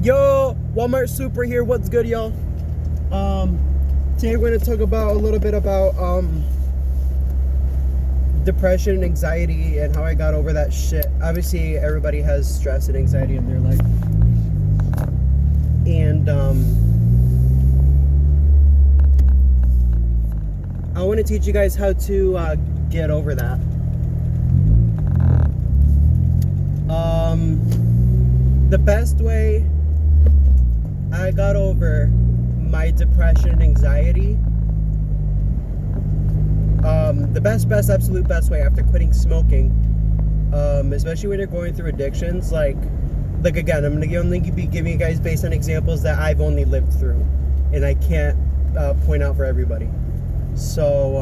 Yo, Walmart Super here. What's good, y'all? Today we're gonna talk about a little bit about depression and anxiety and how I got over that shit. Obviously, everybody has stress and anxiety in their life, and I want to teach you guys how to get over that. The best way I got over my depression and anxiety, the absolute best way after quitting smoking, especially when you're going through addictions, like again, I'm gonna only be giving you guys based on examples that I've only lived through, and I can't point out for everybody. So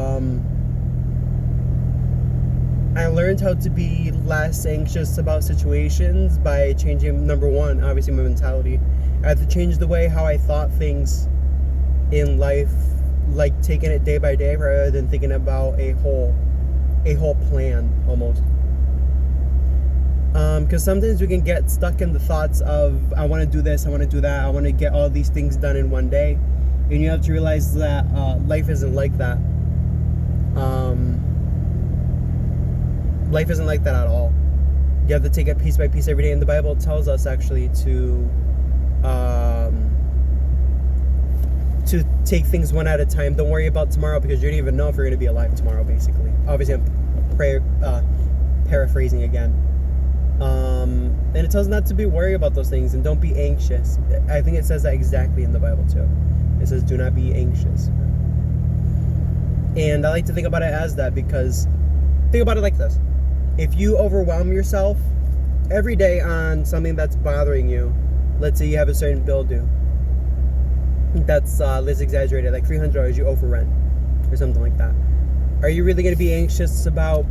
I learned how to be less anxious about situations by changing, number one, obviously my mentality. I had to change the way how I thought things in life, like taking it day by day rather than thinking about a whole plan almost. Because sometimes we can get stuck in the thoughts of, I want to do this, I want to do that, I want to get all these things done in one day. And you have to realize that life isn't like that. Life isn't like that at all. You have to take it piece by piece every day. And the Bible tells us actually to take things one at a time. Don't worry about tomorrow because you don't even know if you're going to be alive tomorrow, basically. Obviously, I'm paraphrasing again. And it tells us not to be worried about those things and don't be anxious. I think it says that exactly in the Bible too. It says, do not be anxious. And I like to think about it as that because, think about it like this. If you overwhelm yourself every day on something that's bothering you, let's say you have a certain bill due, that's, let's exaggerate it, like $300 you owe for rent or something like that. Are you really going to be anxious about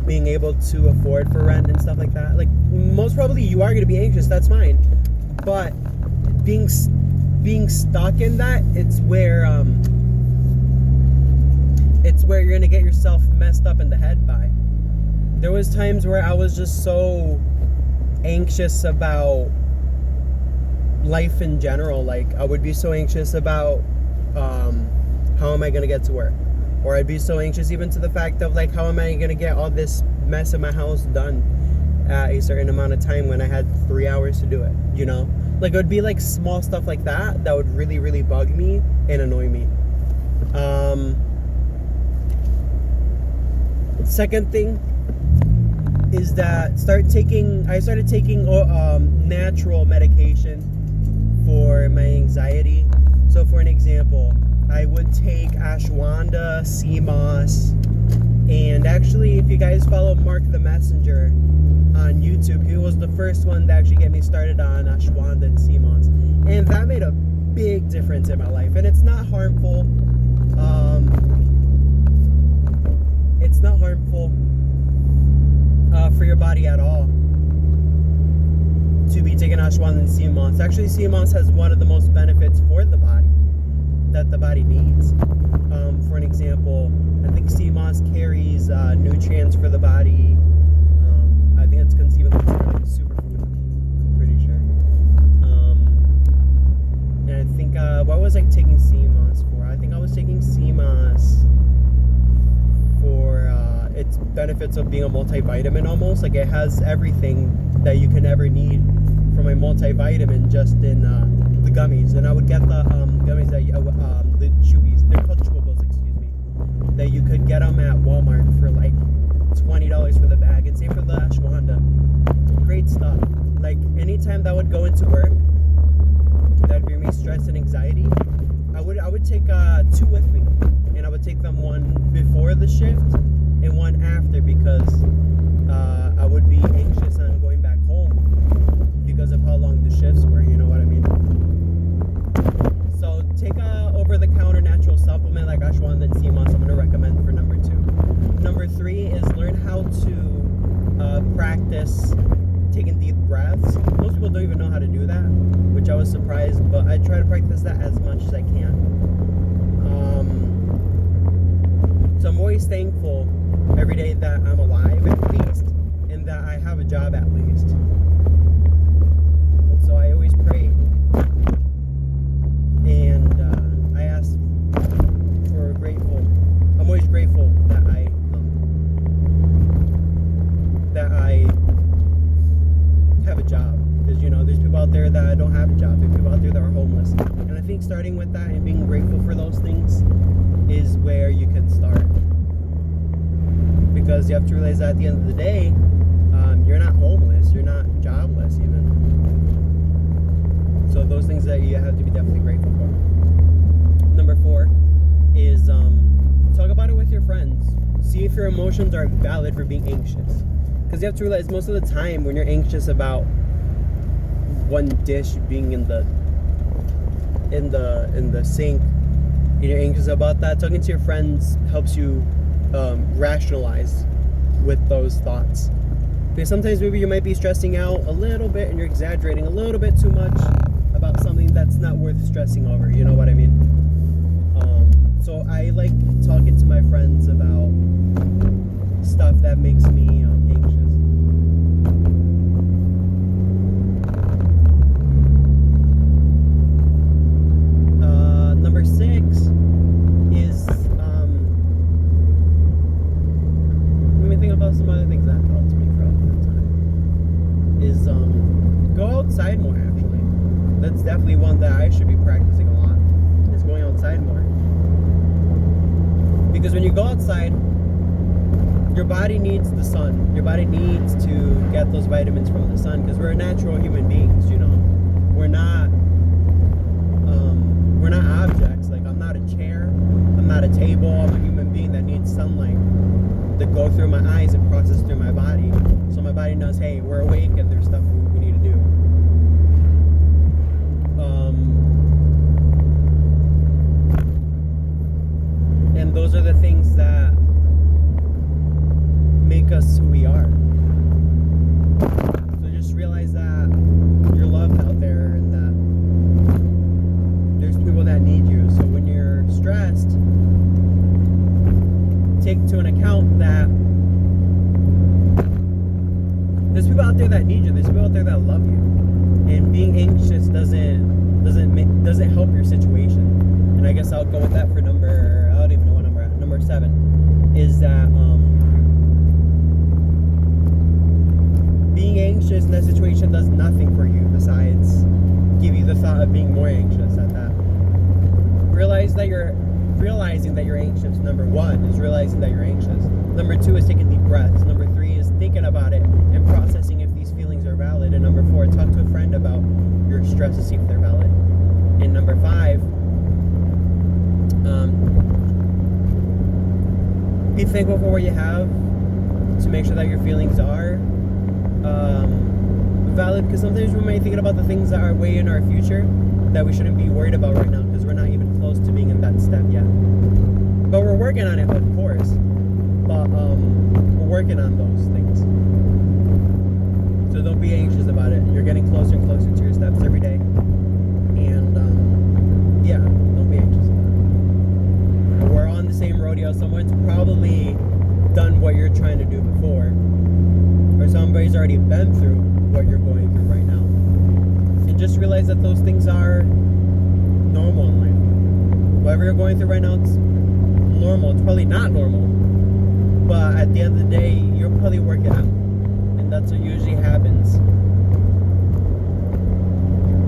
being able to afford for rent and stuff like that? Like, most probably you are going to be anxious, that's fine. But being stuck in that, it's where you're going to get yourself messed up in the head by. There was times where I was just so anxious about life in general. Like, I would be so anxious about how am I going to get to work? Or I'd be so anxious even to the fact of, like, how am I going to get all this mess in my house done at a certain amount of time when I had 3 hours to do it, you know? Like, it would be, like, small stuff like that that would really, really bug me and annoy me. Second thing is that I started taking natural medication for my anxiety. So for an example, I would take ashwagandha, sea moss, and actually if you guys follow Mark the Messenger on YouTube, he was the first one to actually get me started on ashwagandha and sea moss. And that made a big difference in my life. And it's not harmful. It's not harmful for your body at all to be taking ashwagandha and sea moss. Actually, sea moss has one of the most benefits for the body that the body needs. For an example, I think sea moss carries nutrients for the body. I think it's even considered like a superfood. I'm pretty sure. And I think what was I taking sea moss for? I think I was taking sea moss for its benefits of being a multivitamin almost. Like, it has everything that you can ever need from a multivitamin just in the gummies. And I would get the gummies that the chewies, they're called chewables, excuse me, that you could get them at Walmart for like $20 for the bag. And same for the ashwagandha. Great stuff. Like, anytime that would go into work, that'd bring me stress and anxiety, I would take 2 with me, and I would take them one before the shift and one after because I would be anxious on going back home because of how long the shifts were, you know what I mean? So take a over-the-counter natural supplement like ashwagandha and sea moss. I'm going to recommend for number 2. Number 3 is learn how to practice taking deep breaths. Most people don't even know how to do that, which I was surprised, but I try to practice that as much as I can. So I'm always thankful every day that I'm alive at least, and that I have a job at least. And so I always pray out there that don't have a job. There's people out there that are homeless. And I think starting with that and being grateful for those things is where you can start. Because you have to realize that at the end of the day, you're not homeless, you're not jobless even. So those things that you have to be definitely grateful for. Number 4 is talk about it with your friends. See if your emotions are valid for being anxious. Because you have to realize most of the time when you're anxious about one dish being in the sink, and you're anxious about that, talking to your friends helps you rationalize with those thoughts. Because sometimes maybe you might be stressing out a little bit and you're exaggerating a little bit too much about something that's not worth stressing over. You know what I mean? So I like talking to my friends about stuff that makes me anxious. Number 6 is let me think about some other things that helped me throughout the time. Is go outside more. Actually, that's definitely one that I should be practicing a lot. Is going outside more. Because when you go outside, your body needs the sun. Your body needs to get those vitamins from the sun, because we're natural human beings, you know. We're not objects. Like, I'm not a chair, I'm not a table, I'm a human being that needs sunlight to go through my eyes and process through my body. So my body knows, hey, we're awake and there's stuff we need to do. And those are the things that make us who we are. So just realize that you're loved out there and that there's people that need you. So when you're stressed, take into an account that there's people out there that need you. There's people out there that love you. And being anxious doesn't help your situation. And I guess I'll go with that for number, I don't even know what number. Number 7 is that being anxious in that situation does nothing for you besides give you the thought of being more anxious at that. Realizing that you're anxious. Number 1 is realizing that you're anxious. Number 2 is taking deep breaths. Number 3 is thinking about it and processing if these feelings are valid. And number 4, talk to a friend about your stress to see if they're valid. And number 5, be thankful for what you have to make sure that your feelings are valid, because sometimes we might be thinking about the things that are way in our future that we shouldn't be worried about right now, because we're not even close to being in that step yet. But we're working on it, of course. But we're working on those things. So don't be anxious about it. You're getting closer and closer to your steps every day. And yeah, don't be anxious about it. We're on the same rodeo. Someone's probably done what you're trying to do before, or somebody's already been through what you're going through right now. And just realize that those things are normal in life. Whatever you're going through right now, it's normal. It's probably not normal, but at the end of the day, you'll probably work it out. And that's what usually happens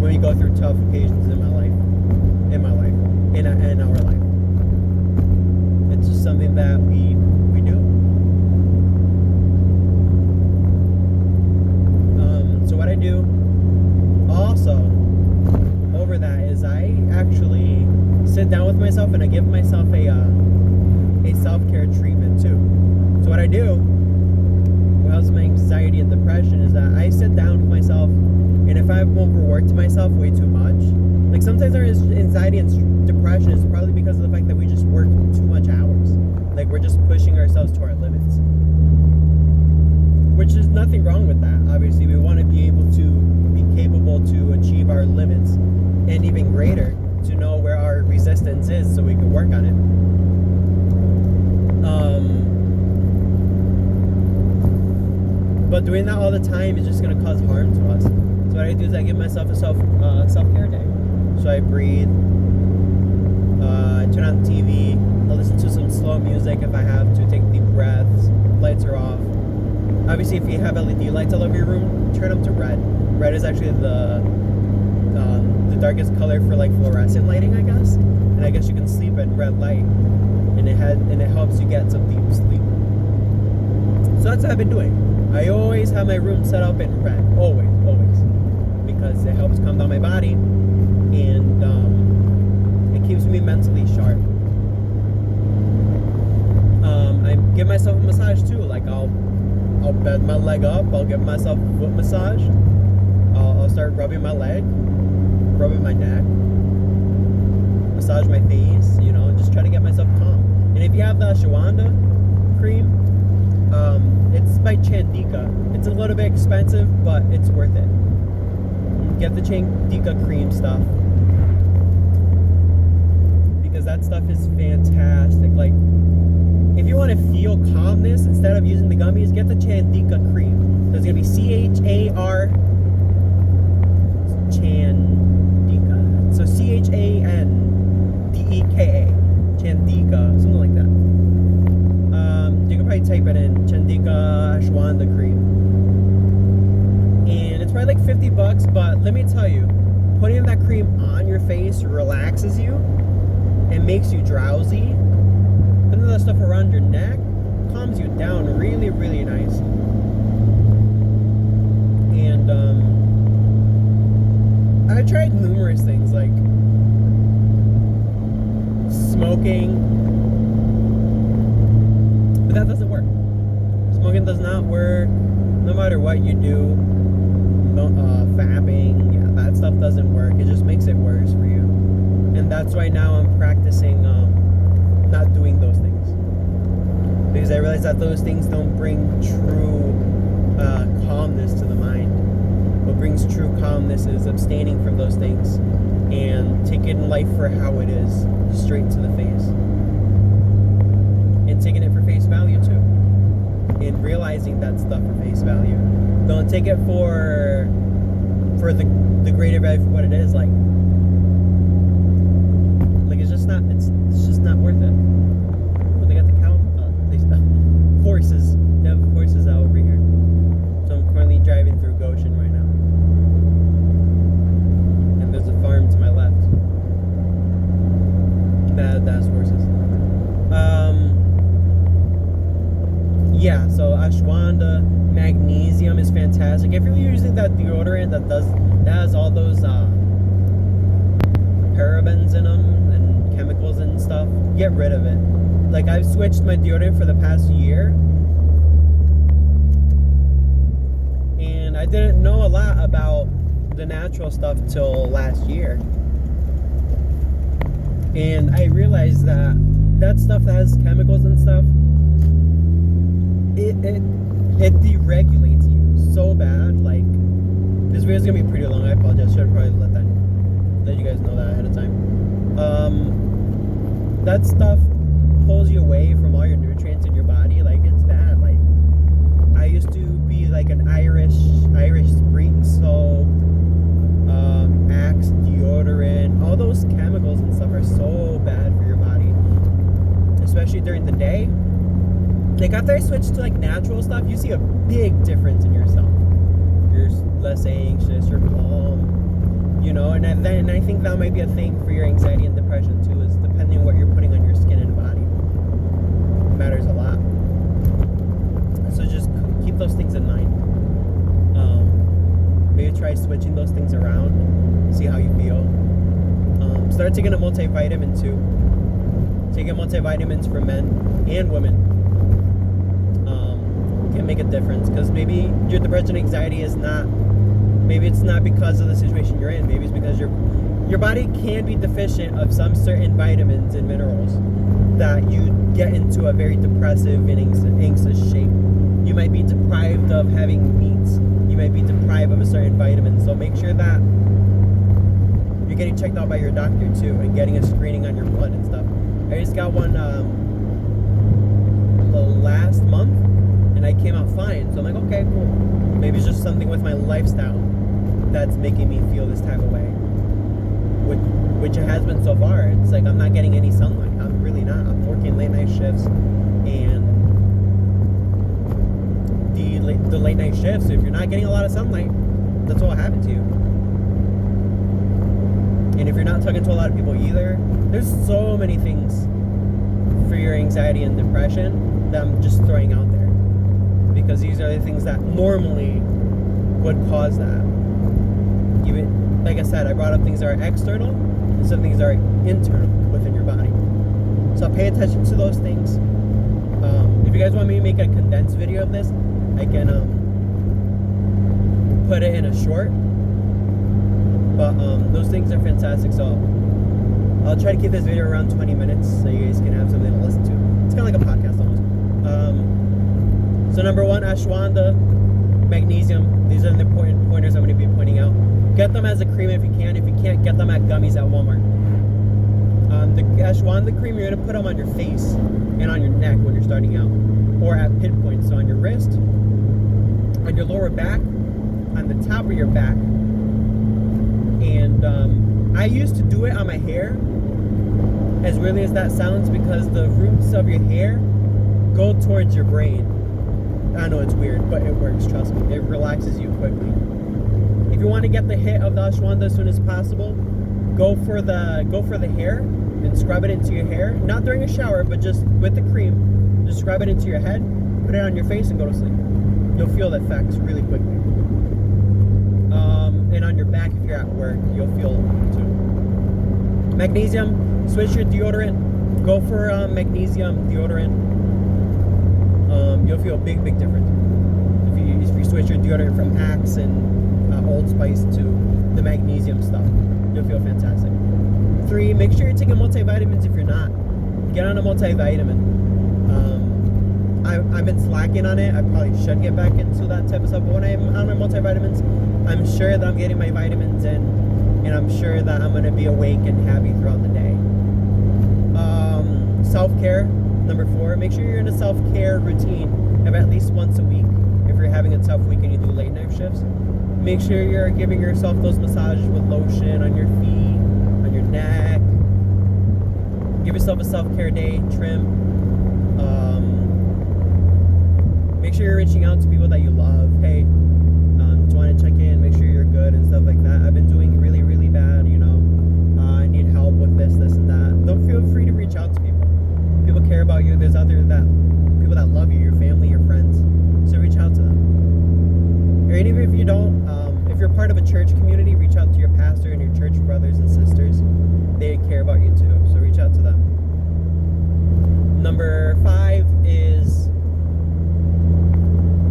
when we go through tough occasions in our life. It's just something that we do. So what I do also over that is I actually sit down with myself and I give myself a self-care treatment too. So what I do when I was my anxiety and depression is that I sit down with myself, and if I've overworked myself way too much, like sometimes our anxiety and depression is probably because of the fact that we just work too much hours. Like we're just pushing ourselves to our limits. Which is nothing wrong with that. Obviously, we want to be able to be capable to achieve our limits, and even greater, to know where our resistance is so we can work on it. But doing that all the time is just going to cause harm to us. So what I do is I give myself a self-care day. So I breathe, I turn on the TV, I listen to some slow music if I have to, take deep breaths, lights are off. Obviously, if you have LED lights all over your room, turn them to red. Red is actually the darkest color for like fluorescent lighting, I guess. And I guess you can sleep in red light, and it helps you get some deep sleep. So that's what I've been doing. I always have my room set up in red, always, because it helps calm down my body, and it keeps me mentally sharp. I give myself a massage too. Like I'll bend my leg up. I'll give myself a foot massage. I'll start rubbing my leg, rubbing my neck, massage my face. You know, just try to get myself calm. And if you have the ashwagandha cream, it's by Chandika. It's a little bit expensive, but it's worth it. Get the Chandika cream stuff, because that stuff is fantastic. Like, if you want to feel calmness instead of using the gummies, get the Chandika cream. There's gonna be CHAR Chandika. So CHANDEKA Chandika, something like that. You can probably type it in, Chandika Ashwagandha cream, and it's probably like $50. But let me tell you, putting that cream on your face relaxes you and makes you drowsy. Putting that stuff around your neck calms you down really, really nice. And I tried numerous things, like smoking, but that doesn't work. Smoking does not work, no matter what you do. Fapping, yeah, that stuff doesn't work. It just makes it worse for you. And that's why now I'm practicing not doing those things, because I realize that those things don't bring true calmness to the mind. What brings true calmness is abstaining from those things and taking life for how it is, straight to the face, and taking it for face value too, and realizing that stuff for face value. Don't take it for the greater value for what it is. Like it's just not worth it. But they got the cow horses. They have horses out over here. So I'm currently driving through Goshen right now, and there's a farm to my left that has horses. Yeah, so ashwagandha, magnesium is fantastic. If you're using that deodorant that has all those parabens in them and chemicals and stuff, get rid of it. Like, I've switched my deodorant for the past year, and I didn't know a lot about the natural stuff till last year. And I realized that stuff that has chemicals and stuff, it deregulates you so bad. Like, this video's gonna be pretty long. I apologize. Should have probably let you guys know that ahead of time. That stuff pulls you away from all your nutrients in your body. Like, it's bad. Like, I used to be like an Irish Spring soap, Axe deodorant. All those chemicals and stuff are so bad for your body, especially during the day. Like, after I switched to like natural stuff, you see a big difference in yourself. You're less anxious, you're calm, you know. And I think that might be a thing for your anxiety and depression too, is depending on what you're putting on your skin and body. It matters a lot. So just keep those things in mind. Maybe try switching those things around, see how you feel. Start taking a multivitamin too. Taking multivitamins for men and women can make a difference, because maybe your depression, anxiety is not, maybe it's not because of the situation you're in. Maybe it's because your body can be deficient of some certain vitamins and minerals that you get into a very depressive and anxious shape. You might be deprived of having meats. You might be deprived of a certain vitamin. So make sure that you're getting checked out by your doctor too, and getting a screening on your blood and stuff. I just got one the last month, and I came out fine. So I'm like, okay, cool. Maybe it's just something with my lifestyle that's making me feel this type of way, which it has been so far. It's like I'm not getting any sunlight. I'm really not. I'm working late night shifts, and the late night shifts, if you're not getting a lot of sunlight, that's what will happen to you. And if you're not talking to a lot of people either, there's so many things for your anxiety and depression that I'm just throwing out there, because these are the things that normally would cause that. Even, like I said, I brought up things that are external and some things that are internal within your body. So pay attention to those things. If you guys want me to make a condensed video of this, I can put it in a short. But those things are fantastic. So I'll try to keep this video around 20 minutes so you guys can have something to listen to. It's kind of like a podcast almost. So number 1, ashwagandha, magnesium. These are the important pointers I'm going to be pointing out. Get them as a cream if you can. If you can't, get them at gummies at Walmart. The ashwagandha cream, you're going to put them on your face and on your neck when you're starting out, or at pinpoints, so on your wrist, on your lower back, on the top of your back. And I used to do it on my hair, as really as that sounds, because the roots of your hair go towards your brain. I know it's weird, but it works, trust me. It relaxes you quickly. If you want to get the hit of the ashwagandha as soon as possible, go for the hair and scrub it into your hair. Not during a shower, but just with the cream. Just scrub it into your head, put it on your face, and go to sleep. You'll feel the effects really quickly. And on your back, if you're at work, you'll feel it too. Magnesium, switch your deodorant. Go for magnesium deodorant. You'll feel a big difference. If you switch your deodorant from Axe and Old Spice to the magnesium stuff, you'll feel fantastic. 3, make sure you're taking multivitamins. If you're not, get on a multivitamin. I've been slacking on it. I probably should get back into that type of stuff. But when I'm on my multivitamins, I'm sure that I'm getting my vitamins in, and I'm sure that I'm going to be awake and happy throughout the day. Self-care, number 4. Make sure you're in a self-care routine of at least once a week. If you're having a tough week and you do late night shifts, make sure you're giving yourself those massages with lotion on your feet, on your neck. Give yourself a self-care day, trim. Make sure you're reaching out to people that you love. Hey, just want to check in, make sure you're good and stuff like that. I've been doing really bad, I need help with this and that. Don't feel free to reach out to people. People care about you. There's people that love you, your family, your friends. So reach out to them. Or even if you don't, if you're part of a church community, reach out to your pastor and your church brothers and sisters. They care about you too, so reach out to them. Number 5 is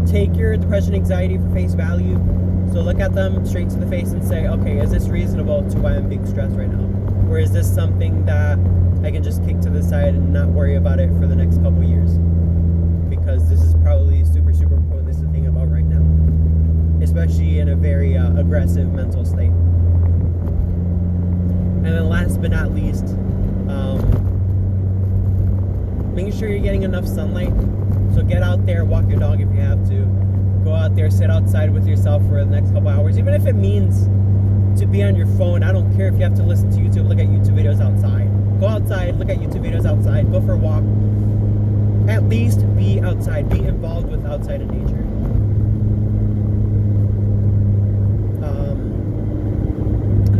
take your depression, anxiety for face value. So look at them straight to the face and say, okay, is this reasonable to why I'm being stressed right now? Or is this something that I can just kick to the side and not worry about it for the next couple years? Because this is probably super important to think about right now, especially in a very aggressive mental state. And then last but not least, making sure you're getting enough sunlight. So get out there, walk your dog if you have to. Go out there, sit outside with yourself for the next couple hours. Even if it means to be on your phone, I don't care if you have to listen to YouTube, look at YouTube videos outside. Go outside, look at YouTube videos outside, go for a walk. At least be outside, be involved with outside in nature.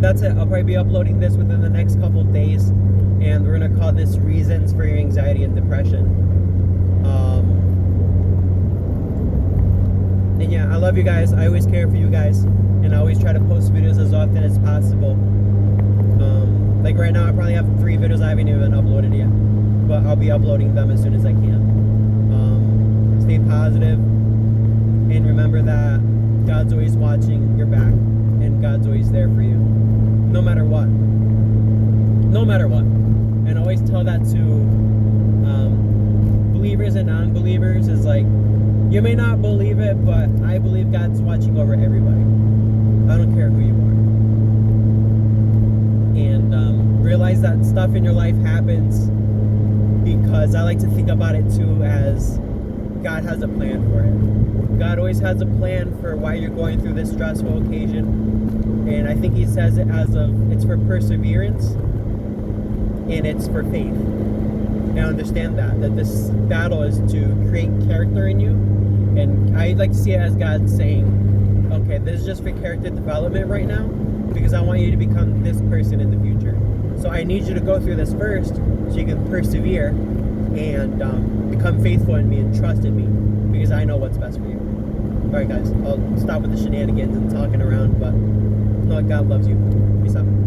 That's it. I'll probably be uploading this within the next couple of days, and we're going to call this Reasons for Your Anxiety and Depression. And yeah, I love you guys. I always care for you guys, and I always try to post videos as often as possible. Like right now, I probably have 3 videos I haven't even uploaded yet, but I'll be uploading them as soon as I can. Stay positive, and remember that God's always watching your back, and God's always there for you, no matter what. No matter what. And I always tell that to believers and non-believers, is like, you may not believe it, but I believe God's watching over everybody. I don't care who you are. And realize that stuff in your life happens because I like to think about it too as God has a plan for it. God always has a plan for why you're going through this stressful occasion. And I think he says it as it's for perseverance and it's for faith. And understand that this battle is to create character in you. And I like to see it as God saying, okay, this is just for character development right now, because I want you to become this person in the future. So I need you to go through this first so you can persevere and become faithful in me and trust in me, because I know what's best for you. Alright guys, I'll stop with the shenanigans and talking around, but God loves you. Peace out.